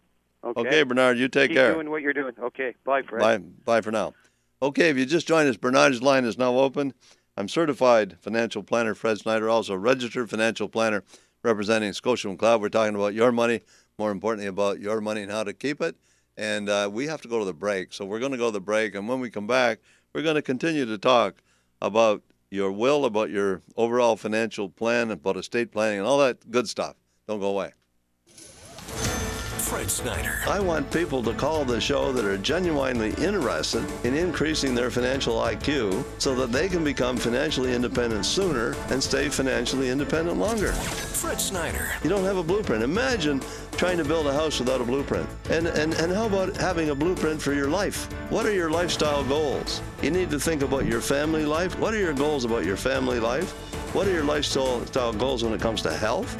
Speaker 3: Okay, Bernard, you take care.
Speaker 6: Keep doing what you're doing. Okay, bye, Fred.
Speaker 3: Bye for now. Okay, if you just joined us, Bernard's line is now open. I'm certified financial planner Fred Snyder, also registered financial planner representing Scotia McLeod. We're talking about your money, more importantly about your money and how to keep it. And we have to go to the break, so we're going to go to the break. And when we come back, we're going to continue to talk about your will, about your overall financial plan, about estate planning, and all that good stuff. Don't go away.
Speaker 1: Fred Snyder.
Speaker 3: I want people to call the show that are genuinely interested in increasing their financial IQ so that they can become financially independent sooner and stay financially independent longer.
Speaker 1: Fred Snyder.
Speaker 3: You don't have a blueprint. Imagine trying to build a house without a blueprint. And how about having a blueprint for your life? What are your lifestyle goals? You need to think about your family life. What are your goals about your family life? What are your lifestyle goals when it comes to health?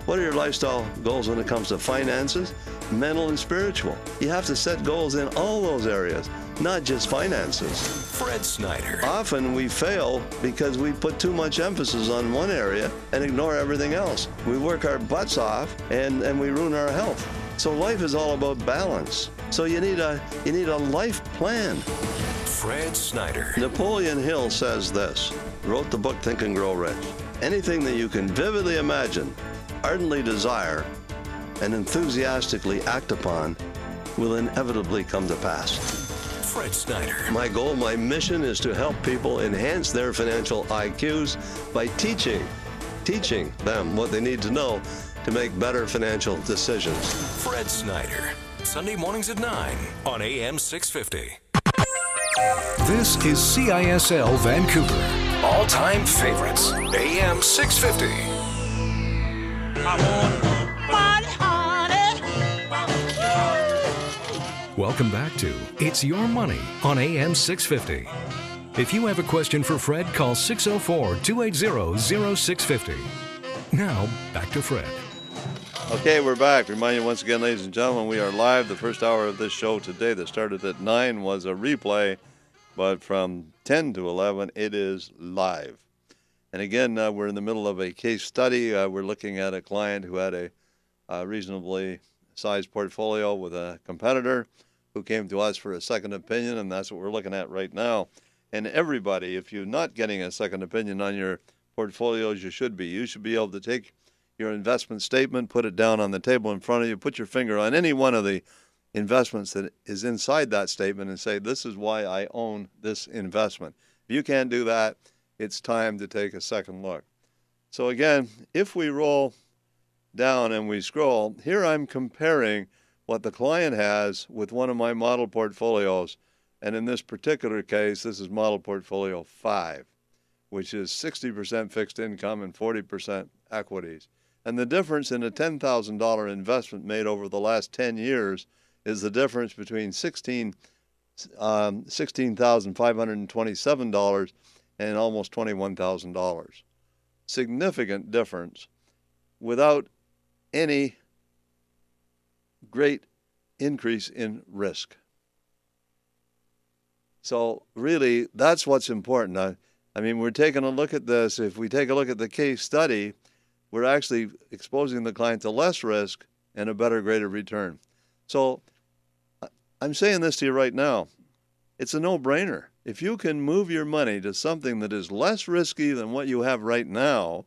Speaker 3: What are your lifestyle goals when it comes to finances, mental and spiritual? You have to set goals in all those areas, not just finances.
Speaker 1: Fred Snyder.
Speaker 3: Often we fail because we put too much emphasis on one area and ignore everything else. We work our butts off and we ruin our health. So life is all about balance. So you need a life plan.
Speaker 1: Fred Snyder.
Speaker 3: Napoleon Hill says this, wrote the book Think and Grow Rich. Anything that you can vividly imagine, ardently desire, and enthusiastically act upon will inevitably come to pass.
Speaker 1: Fred Snyder.
Speaker 3: My goal, my mission is to help people enhance their financial IQs by teaching them what they need to know to make better financial decisions.
Speaker 1: Fred Snyder. Sunday mornings at 9 on AM 650. This is CISL Vancouver. All-time favorites. AM 650. Welcome back to It's Your Money on AM 650. If you have a question for Fred, call 604-280-0650. Now, back to Fred.
Speaker 3: Okay, we're back. Remind you once again, ladies and gentlemen, we are live. The first hour of this show today that started at 9 was a replay, but from 10 to 11, it is live. And again, we're in the middle of a case study. We're looking at a client who had a reasonably sized portfolio with a competitor who came to us for a second opinion, and that's what we're looking at right now. And everybody, if you're not getting a second opinion on your portfolios, you should be. You should be able to take your investment statement, put it down on the table in front of you, put your finger on any one of the investments that is inside that statement and say, this is why I own this investment. If you can't do that, it's time to take a second look. So again, if we roll down and we scroll, here I'm comparing what the client has with one of my model portfolios. And in this particular case, this is model portfolio 5, which is 60% fixed income and 40% equities. And the difference in a $10,000 investment made over the last 10 years is the difference between $16,527 and almost $21,000. Significant difference without any great increase in risk. So really, that's what's important. I mean, we're taking a look at this. If we take a look at the case study, we're actually exposing the client to less risk and a better rate of return. So I'm saying this to you right now. It's a no-brainer. If you can move your money to something that is less risky than what you have right now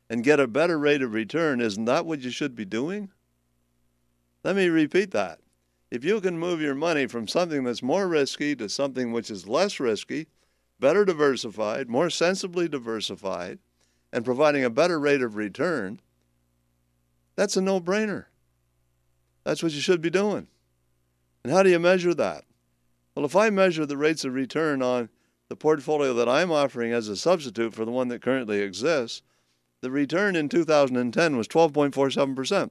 Speaker 3: and get a better rate of return, isn't that what you should be doing? Let me repeat that. If you can move your money from something that's more risky to something which is less risky, better diversified, more sensibly diversified, and providing a better rate of return, that's a no-brainer. That's what you should be doing. And how do you measure that? Well, if I measure the rates of return on the portfolio that I'm offering as a substitute for the one that currently exists, the return in 2010 was 12.47%.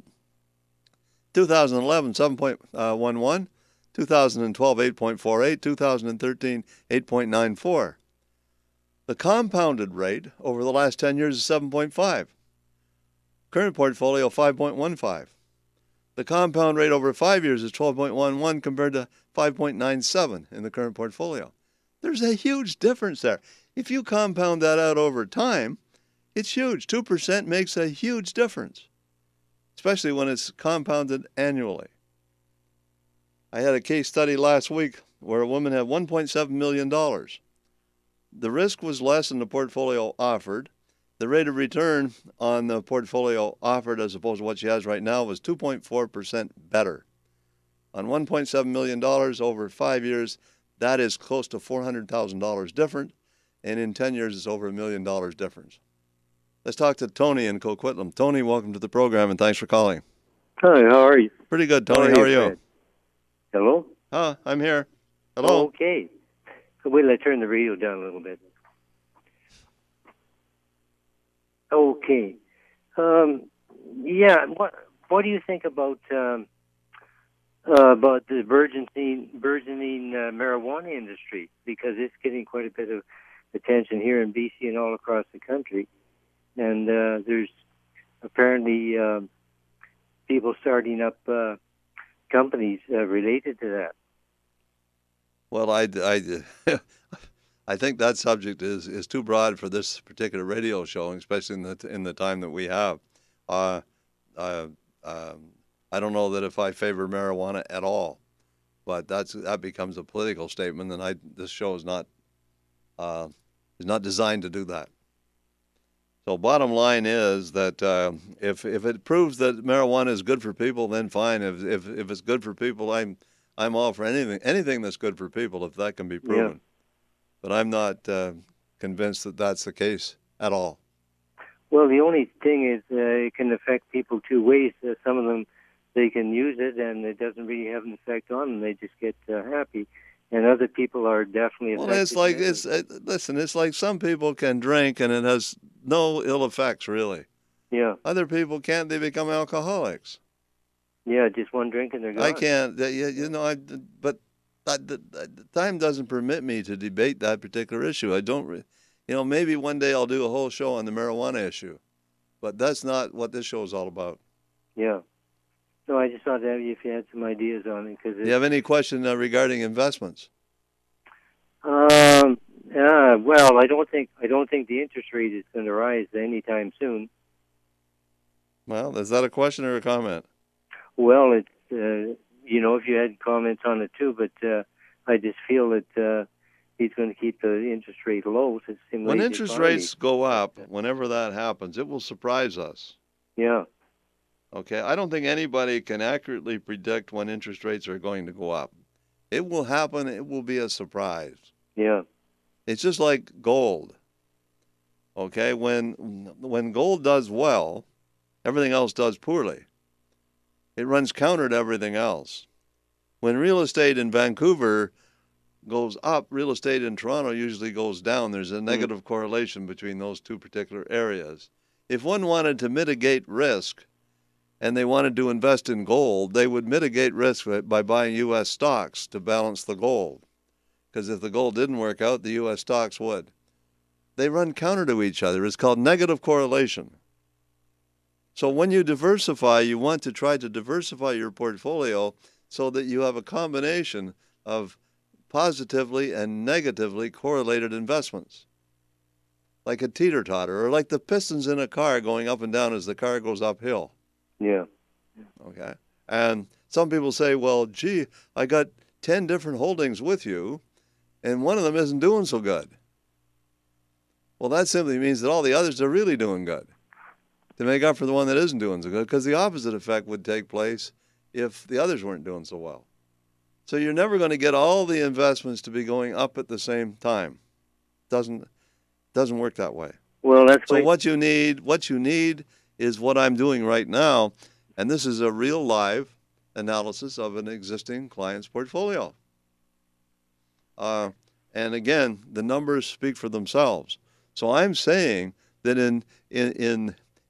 Speaker 3: 2011, 7.11, 2012, 8.48, 2013, 8.94. The compounded rate over the last 10 years is 7.5. Current portfolio, 5.15. The compound rate over 5 years is 12.11 compared to 5.97 in the current portfolio. There's a huge difference there. If you compound that out over time, it's huge. 2% makes a huge difference, especially when it's compounded annually. I had a case study last week where a woman had $1.7 million. The risk was less than the portfolio offered. The rate of return on the portfolio offered as opposed to what she has right now was 2.4% better. On $1.7 million over 5 years, that is close to $400,000 different, and in 10 years, it's over $1 million difference. Let's talk to Tony in Coquitlam. Tony, welcome to the program, and thanks for calling.
Speaker 7: Hi, how are you?
Speaker 3: Pretty good, Tony. How are you?
Speaker 7: Fred? Hello?
Speaker 3: I'm here. Hello?
Speaker 7: Okay. Wait till I turn the radio down a little bit. Okay. Yeah. What do you think about the burgeoning marijuana industry? Because it's getting quite a bit of attention here in BC and all across the country, and there's apparently people starting up companies related to that.
Speaker 3: Well, I think that subject is too broad for this particular radio show, especially in the time that we have. I don't know that if I favor marijuana at all, but that becomes a political statement, and this show is not designed to do that. So bottom line is that if it proves that marijuana is good for people, then fine. If it's good for people, I'm all for anything that's good for people if that can be proven. Yeah. But I'm not convinced that that's the case at all.
Speaker 7: Well, the only thing is it can affect people two ways. Some of them, they can use it and it doesn't really have an effect on them. They just get happy. And other people are definitely affected.
Speaker 3: Well, it's like some people can drink and it has no ill effects, really.
Speaker 7: Yeah.
Speaker 3: Other people can't. They become alcoholics.
Speaker 7: Yeah, just one drink and they're gone.
Speaker 3: I can't. But the time doesn't permit me to debate that particular issue. I don't. Maybe one day I'll do a whole show on the marijuana issue, but that's not what this show is all about.
Speaker 7: Yeah. No, I just thought that if you had some ideas on it. Do
Speaker 3: you have any question regarding investments?
Speaker 7: Well, I don't think the interest rate is going to rise anytime soon.
Speaker 3: Well, is that a question or a comment?
Speaker 7: Well, it's if you had comments on it too, but I just feel that he's going to keep the interest rate low to stimulate
Speaker 3: When
Speaker 7: the
Speaker 3: interest
Speaker 7: economy.
Speaker 3: rates go up, whenever that happens, it will surprise us.
Speaker 7: Yeah.
Speaker 3: Okay, I don't think anybody can accurately predict when interest rates are going to go up. It will happen. It will be a surprise.
Speaker 7: Yeah.
Speaker 3: It's just like gold. Okay, when gold does well, everything else does poorly. It runs counter to everything else. When real estate in Vancouver goes up, real estate in Toronto usually goes down. There's a negative correlation between those two particular areas. If one wanted to mitigate risk and they wanted to invest in gold, they would mitigate risk by buying U.S. stocks to balance the gold. Because if the gold didn't work out, the U.S. stocks would. They run counter to each other. It's called negative correlation. So when you diversify, you want to try to diversify your portfolio so that you have a combination of positively and negatively correlated investments. Like a teeter-totter, or like the pistons in a car going up and down as the car goes uphill.
Speaker 7: Yeah.
Speaker 3: Okay. And some people say, well, gee, I got 10 different holdings with you, and one of them isn't doing so good. Well, that simply means that all the others are really doing good to make up for the one that isn't doing so good, because the opposite effect would take place if the others weren't doing so well. So you're never going to get all the investments to be going up at the same time. Doesn't work that way.
Speaker 7: Well, that's
Speaker 3: so what you need is what I'm doing right now, and this is a real live analysis of an existing client's portfolio. And again, the numbers speak for themselves. So I'm saying that in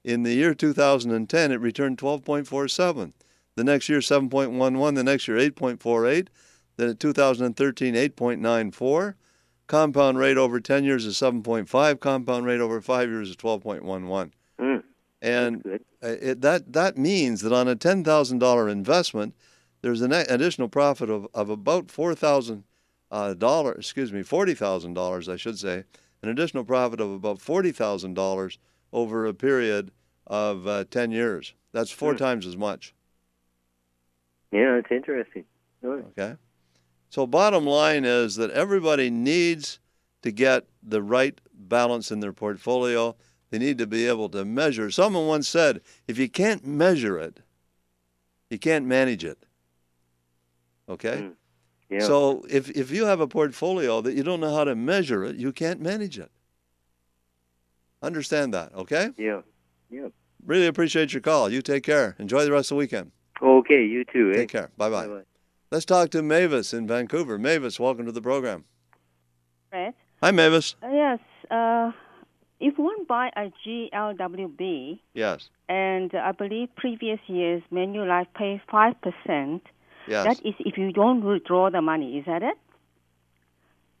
Speaker 3: the year 2010, it returned 12.47. The next year, 7.11. The next year, 8.48. Then in 2013, 8.94. Compound rate over 10 years is 7.5. Compound rate over 5 years is 12.11. And that means that on a $10,000 investment, there's an additional profit of about $40,000, I should say, an additional profit of about $40,000 over a period of 10 years. That's 4 times as much.
Speaker 7: Yeah, it's interesting.
Speaker 3: Okay. So bottom line is that everybody needs to get the right balance in their portfolio. They need to be able to measure. Someone once said, if you can't measure it, you can't manage it. Okay?
Speaker 7: Yeah.
Speaker 3: So if you have a portfolio that you don't know how to measure it, you can't manage it. Understand that, okay?
Speaker 7: Yeah. Yeah.
Speaker 3: Really appreciate your call. You take care. Enjoy the rest of the weekend.
Speaker 7: Okay, you too.
Speaker 3: Take care. Bye-bye.
Speaker 7: Bye-bye.
Speaker 3: Let's talk to Mavis in Vancouver. Mavis, welcome to the program.
Speaker 8: Right.
Speaker 3: Hi, Mavis.
Speaker 8: Yes. If one buy a GLWB,
Speaker 3: Yes.
Speaker 8: and I believe previous years Manulife pays 5%.
Speaker 3: Yes.
Speaker 8: That is if you don't withdraw the money. Is that it?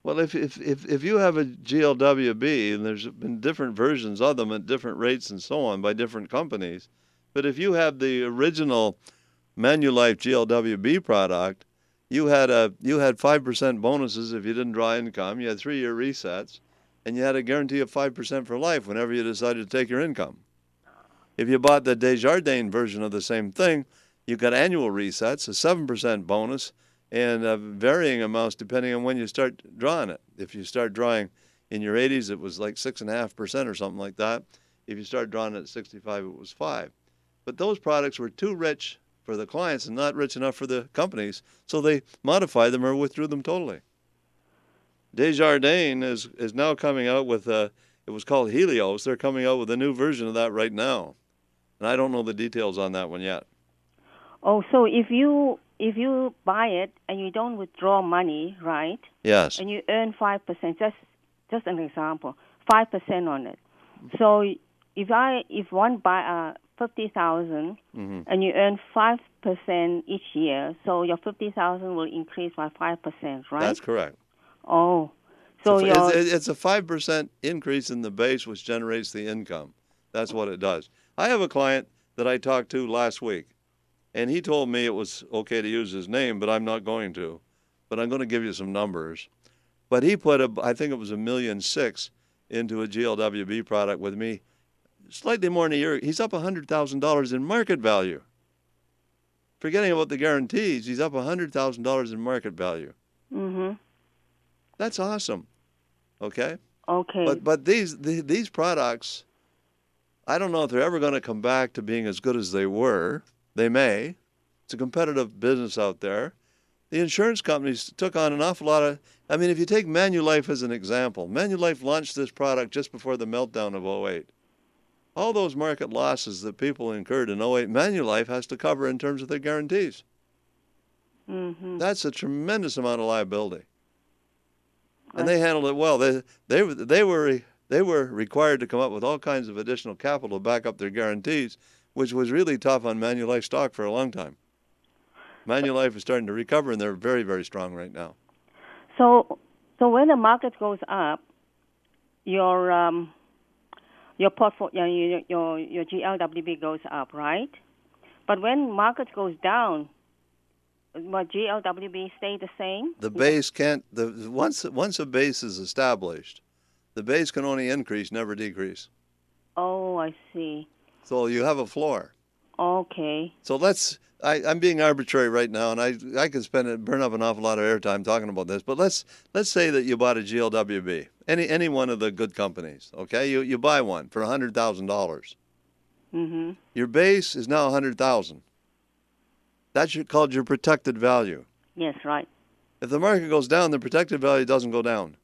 Speaker 3: Well, if you have a GLWB, and there's been different versions of them at different rates and so on by different companies, but if you have the original Manulife GLWB product, you had 5% bonuses if you didn't draw income. You had 3-year resets, and you had a guarantee of 5% for life whenever you decided to take your income. If you bought the Desjardins version of the same thing, you got annual resets, a 7% bonus, and varying amounts depending on when you start drawing it. If you start drawing in your 80s, it was like 6.5% or something like that. If you start drawing at 65, it was 5%. But those products were too rich for the clients and not rich enough for the companies, so they modified them or withdrew them totally. Desjardins is now coming out with it was called Helios. They're coming out with a new version of that right now, and I don't know the details on that one yet.
Speaker 8: Oh, so if you buy it and you don't withdraw money, right?
Speaker 3: Yes.
Speaker 8: And you earn 5%. Just an example, 5% on it. So if one buy 50,000 and you earn 5% each year, so your 50,000 will increase by 5%, right?
Speaker 3: That's correct.
Speaker 8: Oh, so
Speaker 3: it's a 5% increase in the base, which generates the income. That's what it does. I have a client that I talked to last week, and he told me it was okay to use his name, but I'm not going to. But I'm going to give you some numbers. But he put I think it was $1.6 million into a GLWB product with me. Slightly more than a year. He's up $100,000 in market value. forgetting about the guarantees, he's up $100,000 in market value.
Speaker 8: Mm-hmm.
Speaker 3: That's awesome. Okay?
Speaker 8: Okay.
Speaker 3: But these products, I don't know if they're ever going to come back to being as good as they were. They may. It's a competitive business out there. The insurance companies took on an awful lot of, I mean, if you take Manulife as an example, Manulife launched this product just before the meltdown of '08. All those market losses that people incurred in '08, Manulife has to cover in terms of their guarantees.
Speaker 8: Mm-hmm.
Speaker 3: That's a tremendous amount of liability. And they handled it well. They were required to come up with all kinds of additional capital to back up their guarantees, which was really tough on Manulife stock for a long time. Manulife is starting to recover, and they're very, very strong right now.
Speaker 8: So when the market goes up, your portfolio, your GLWB goes up, right? But when market goes down, will GLWB stay the same?
Speaker 3: The base can't. Once a base is established, the base can only increase, never decrease.
Speaker 8: Oh, I see.
Speaker 3: So you have a floor.
Speaker 8: Okay.
Speaker 3: So I'm being arbitrary right now, and I could burn up an awful lot of airtime talking about this. But let's say that you bought a GLWB, any one of the good companies. Okay, you buy one for $100,000.
Speaker 8: Mm-hmm.
Speaker 3: Your base is now $100,000. That's called your protected value.
Speaker 8: Yes, right.
Speaker 3: If the market goes down, the protected value doesn't go down.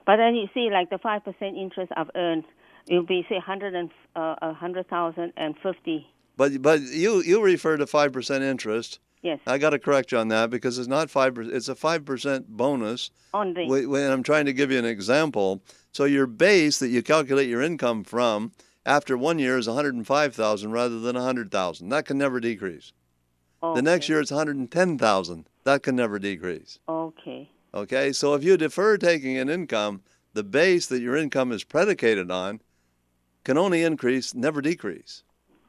Speaker 8: But then you see, like the 5% interest I've earned, it will be say 100,050.
Speaker 3: But you refer to 5% interest.
Speaker 8: Yes.
Speaker 3: I got to correct you on that because it's not 5%. It's a 5% bonus. When I'm trying to give you an example, so your base that you calculate your income from after 1 year is 105,000 rather than 100,000. That can never decrease.
Speaker 8: Okay.
Speaker 3: The next year it's 110,000. That can never decrease.
Speaker 8: Okay.
Speaker 3: Okay. So if you defer taking an income, the base that your income is predicated on can only increase, never decrease.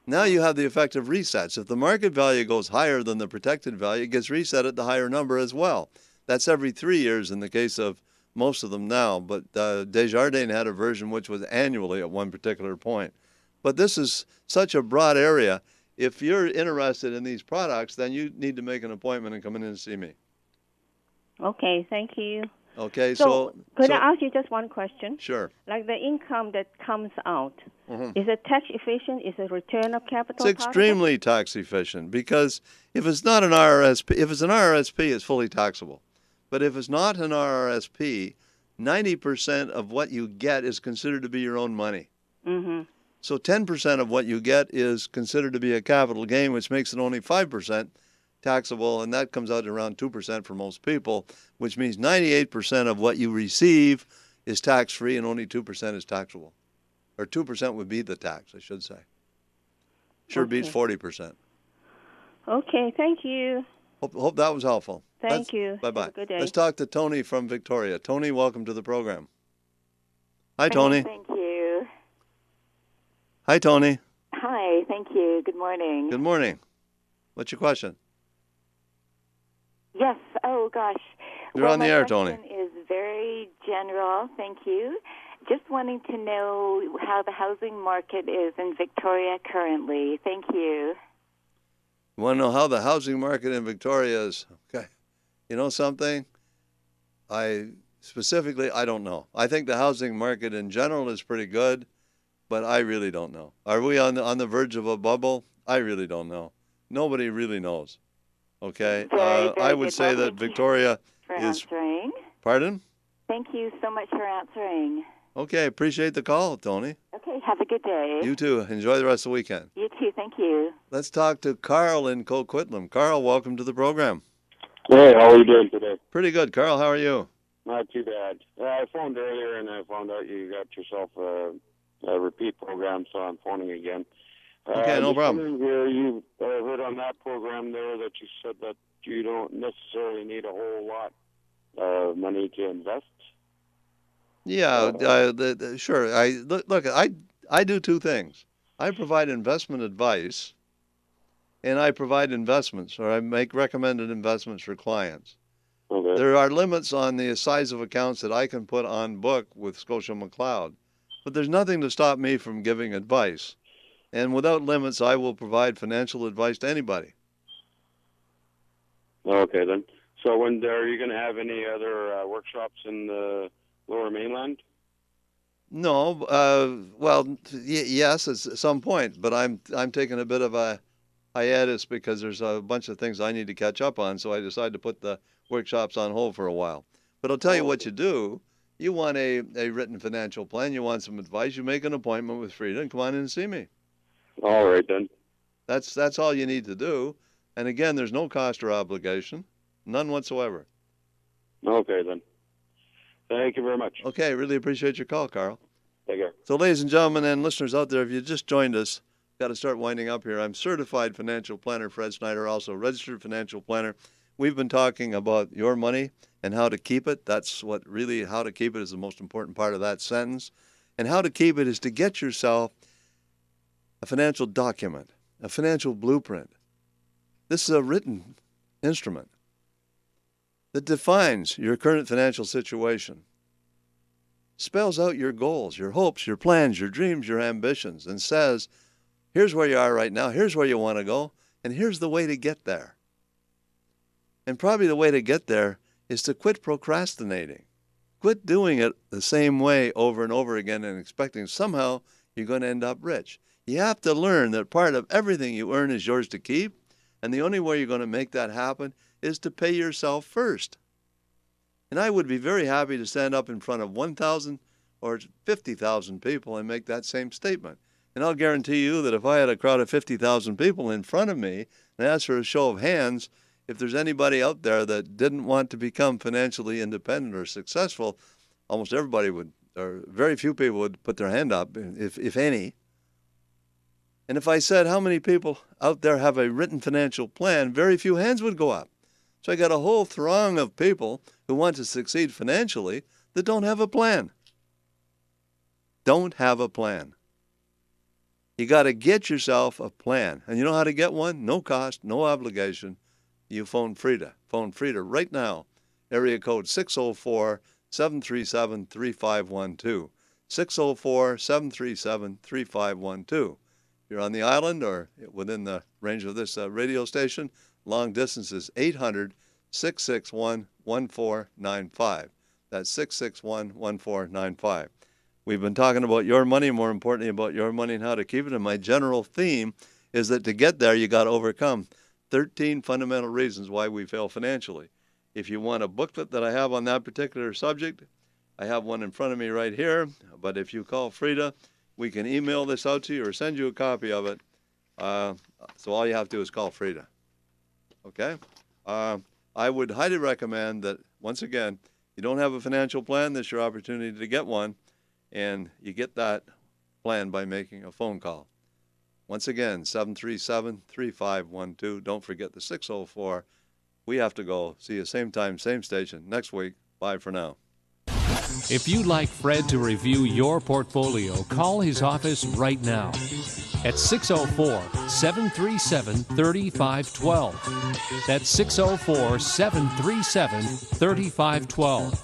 Speaker 3: Now you have the effect of resets. If the market value goes higher than the protected value, it gets reset at the higher number as well. That's every 3 years in the case of most of them now, but Desjardins had a version which was annually at one particular point. But this is such a broad area. If you're interested in these products, then you need to make an appointment and come in and see me.
Speaker 8: Okay, thank you.
Speaker 3: Okay,
Speaker 8: could I ask you just one question?
Speaker 3: Sure.
Speaker 8: Like the income that comes out,
Speaker 3: mm-hmm.
Speaker 8: Is it tax efficient? Is it return of capital?
Speaker 3: It's extremely tax efficient because if it's not an RRSP, if it's an RRSP, it's fully taxable. But if it's not an RRSP, 90% of what you get is considered to be your own money.
Speaker 8: Mm-hmm.
Speaker 3: So 10% of what you get is considered to be a capital gain, which makes it only 5% taxable, and that comes out to around 2% for most people, which means 98% of what you receive is tax-free and only 2% is taxable. Or 2% would be the tax, I should say. Sure beats 40%.
Speaker 8: Okay, thank you.
Speaker 3: Hope that was helpful.
Speaker 8: Thank you.
Speaker 3: Bye-bye.
Speaker 8: Have a good day.
Speaker 3: Let's talk to Tony from Victoria. Tony, welcome to the program. Hi, Tony.
Speaker 9: Thank you.
Speaker 3: Hi, Tony.
Speaker 9: Hi, thank you. Good morning.
Speaker 3: Good morning. What's your question?
Speaker 9: Yes. Oh, gosh.
Speaker 3: You're on the air, Tony.
Speaker 9: My question is very general. Thank you. Just wanting to know how the housing market is in Victoria currently. Thank you.
Speaker 3: You want to know how the housing market in Victoria is? Okay. You know something? I don't know. I think the housing market in general is pretty good, but I really don't know. Are we on the verge of a bubble? I really don't know. Nobody really knows. Okay?
Speaker 9: Very
Speaker 3: I would say that Victoria
Speaker 9: for
Speaker 3: is...
Speaker 9: answering.
Speaker 3: Pardon?
Speaker 9: Thank you so much for answering.
Speaker 3: Okay, appreciate the call, Tony.
Speaker 9: Okay, have a good day.
Speaker 3: You too. Enjoy the rest of the weekend.
Speaker 9: You too, thank you.
Speaker 3: Let's talk to Carl in Coquitlam. Carl, welcome to the program.
Speaker 10: Hey, how are you doing today?
Speaker 3: Pretty good. Carl, how are you?
Speaker 10: Not too bad. I phoned earlier and I found out you got yourself a repeat program, so I'm phoning again.
Speaker 3: Okay, no problem.
Speaker 10: Here, you heard on that program there that you said that you don't necessarily need a whole lot of money to invest.
Speaker 3: Yeah, sure. I do two things. I provide investment advice, and I provide investments, or I make recommended investments for clients.
Speaker 10: Okay.
Speaker 3: There are limits on the size of accounts that I can put on book with Scotia McLeod, but there's nothing to stop me from giving advice. And without limits, I will provide financial advice to anybody.
Speaker 10: Okay, then. So are you going to have any other workshops in the Lower Mainland?
Speaker 3: No, well, yes, at some point, but I'm taking a bit of a hiatus because there's a bunch of things I need to catch up on, so I decided to put the workshops on hold for a while. But I'll tell you what you do. You want a written financial plan, you want some advice, you make an appointment with Frida and come on in and see me.
Speaker 10: All right, then.
Speaker 3: That's all you need to do. And again, there's no cost or obligation, none whatsoever.
Speaker 10: Okay, then. Thank you very much.
Speaker 3: Okay, really appreciate your call, Carl.
Speaker 10: Take care.
Speaker 3: So, ladies and gentlemen and listeners out there, if you just joined us, got to start winding up here. I'm certified financial planner Fred Snyder, also registered financial planner. We've been talking about your money and how to keep it. That's what really, how to keep it is the most important part of that sentence. And how to keep it is to get yourself a financial document, a financial blueprint. This is a written instrument that defines your current financial situation, spells out your goals, your hopes, your plans, your dreams, your ambitions, and says, here's where you are right now, here's where you want to go, and here's the way to get there. And probably the way to get there is to quit procrastinating. Quit doing it the same way over and over again and expecting somehow you're going to end up rich. You have to learn that part of everything you earn is yours to keep, and the only way you're going to make that happen is to pay yourself first. And I would be very happy to stand up in front of 1,000 or 50,000 people and make that same statement. And I'll guarantee you that if I had a crowd of 50,000 people in front of me and asked for a show of hands, if there's anybody out there that didn't want to become financially independent or successful, almost everybody would, or very few people would put their hand up, if any. And if I said how many people out there have a written financial plan, very few hands would go up. So I got a whole throng of people who want to succeed financially that don't have a plan. Don't have a plan. You got to get yourself a plan. And you know how to get one? No cost, no obligation. You phone Frida. Phone Frida right now. Area code 604-737-3512. 604-737-3512. If you're on the island or within the range of this radio station, long distance is 800-661-1495. That's 661-1495. We've been talking about your money, more importantly about your money and how to keep it. And my general theme is that to get there, you got to overcome 13 fundamental reasons why we fail financially. If you want a booklet that I have on that particular subject, I have one in front of me right here. But if you call Frida, we can email this out to you or send you a copy of it. So all you have to do is call Frida. Okay? I would highly recommend that, once again, you don't have a financial plan, this is your opportunity to get one, and you get that plan by making a phone call. Once again, 737-3512. Don't forget the 604. We have to go. See you same time, same station next week. Bye for now.
Speaker 11: If you'd like Fred to review your portfolio, call his office right now at 604-737-3512. That's 604-737-3512.